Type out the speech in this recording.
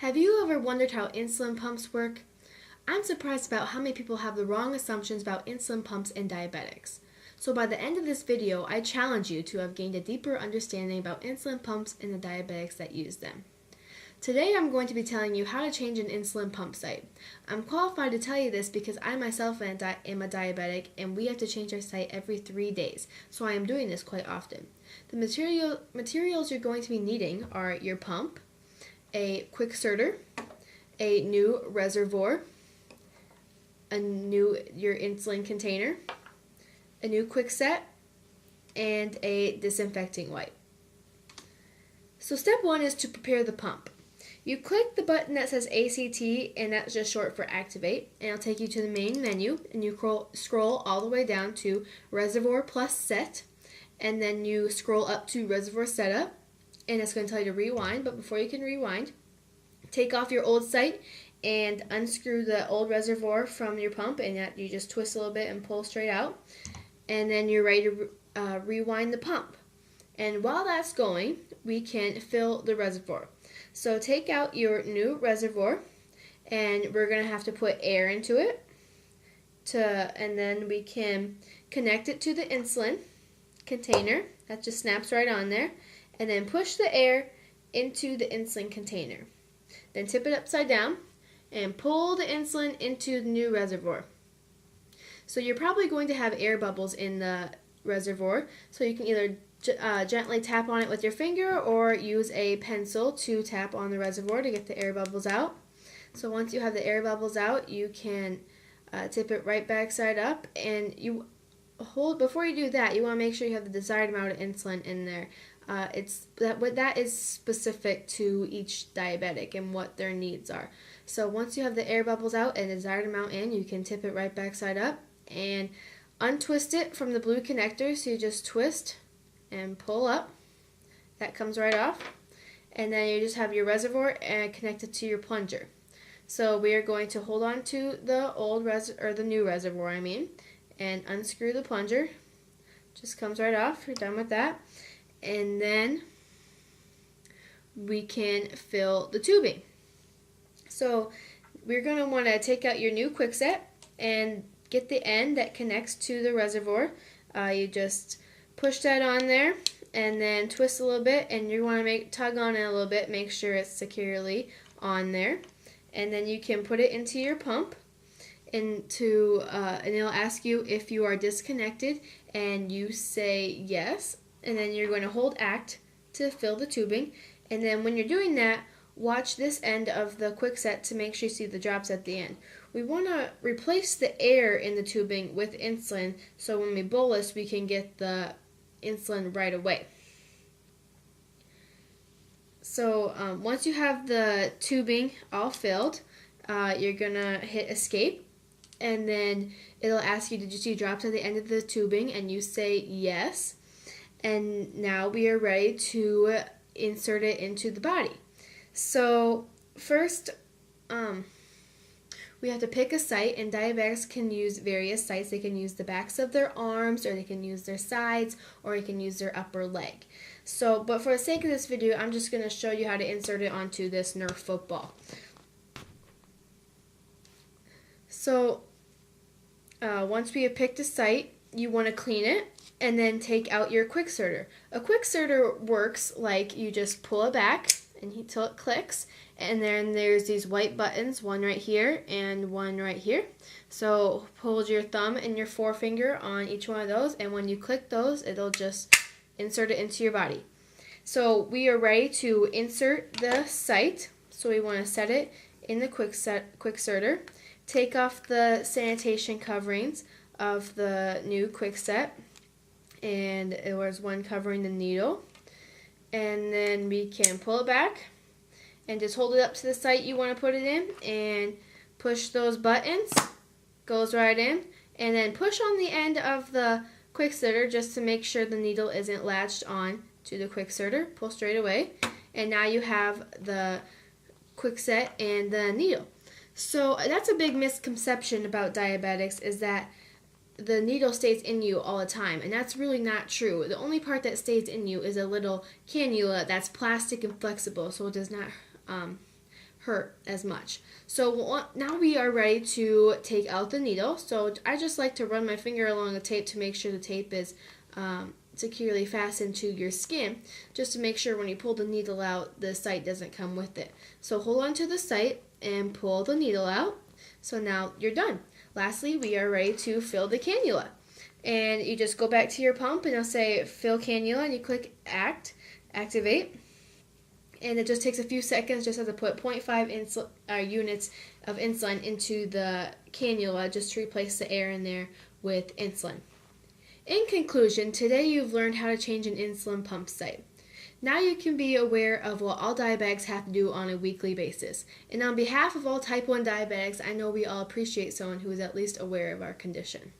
Have you ever wondered how insulin pumps work? I'm surprised about how many people have the wrong assumptions about insulin pumps and diabetics. So by the end of this video, I challenge you to have gained a deeper understanding about insulin pumps and the diabetics that use them. Today I'm going to be telling you how to change an insulin pump site. I'm qualified to tell you this because I myself am a diabetic and we have to change our site every 3 days, so I am doing this quite often. The materials you're going to be needing are your pump, a quick inserter, a new reservoir, your insulin container, a new quick set, and a disinfecting wipe. So step 1 is to prepare the pump. You click the button that says ACT, and that's just short for activate, and it'll take you to the main menu, and you scroll all the way down to reservoir plus set, and then you scroll up to reservoir setup, and it's going to tell you to rewind. But before you can rewind, take off your old site and unscrew the old reservoir from your pump, and that you just twist a little bit and pull straight out, and then you're ready to rewind the pump. And while that's going, we can fill the reservoir. So take out your new reservoir, and we're going to have to put air into it, and then we can connect it to the insulin container. That just snaps right on there, and then push the air into the insulin container. Then tip it upside down and pull the insulin into the new reservoir. So you're probably going to have air bubbles in the reservoir, so you can either gently tap on it with your finger or use a pencil to tap on the reservoir to get the air bubbles out. So once you have the air bubbles out, you can tip it right back side up, and before you do that, you want to make sure you have the desired amount of insulin in there. That is specific to each diabetic and what their needs are. So once you have the air bubbles out and the desired amount in, you can tip it right back side up and untwist it from the blue connector. So you just twist and pull up. That comes right off. And then you just have your reservoir and connected to your plunger. So we are going to hold on to the new reservoir, and unscrew the plunger. Just comes right off. You're done with that. And then we can fill the tubing. So we're going to want to take out your new quick set and get the end that connects to the reservoir. You just push that on there and then twist a little bit, and you want to tug on it a little bit, make sure it's securely on there. And then you can put it into your pump, and it'll ask you if you are disconnected, and you say yes, and then you're going to hold act to fill the tubing. And then when you're doing that, watch this end of the quick set to make sure you see the drops at the end. We want to replace the air in the tubing with insulin, so when we bolus, we can get the insulin right away. So once you have the tubing all filled, you're going to hit escape, and then it'll ask you, did you see drops at the end of the tubing? And you say yes. And now we are ready to insert it into the body. So first, we have to pick a site, and diabetics can use various sites. They can use the backs of their arms, or they can use their sides, or they can use their upper leg. But for the sake of this video, I'm just going to show you how to insert it onto this Nerf football. So once we have picked a site, you want to clean it and then take out your quick inserter. A quick inserter works like you just pull it back until it clicks, and then there's these white buttons, one right here and one right here. So hold your thumb and your forefinger on each one of those, and when you click those, it'll just insert it into your body. So we are ready to insert the site. So we want to set it in the quick inserter. Take off the sanitation coverings of the new quick set, and it was one covering the needle. And then we can pull it back and just hold it up to the site you want to put it in, and push those buttons. Goes right in, and then push on the end of the quick inserter just to make sure the needle isn't latched on to the quick inserter. Pull straight away, and now you have the quick set and the needle. So that's a big misconception about diabetics, is that the needle stays in you all the time, and that's really not true. The only part that stays in you is a little cannula that's plastic and flexible, so it does not hurt as much. So now we are ready to take out the needle. So I just like to run my finger along the tape to make sure the tape is securely fastened to your skin, just to make sure when you pull the needle out, the site doesn't come with it. So hold on to the site and pull the needle out. So now you're done. Lastly, we are ready to fill the cannula. And you just go back to your pump and it'll say fill cannula and you click activate. And it just takes a few seconds. Just have to put 0.5 units of insulin into the cannula just to replace the air in there with insulin. In conclusion, today you've learned how to change an insulin pump site. Now you can be aware of what all diabetics have to do on a weekly basis. And on behalf of all type 1 diabetics, I know we all appreciate someone who is at least aware of our condition.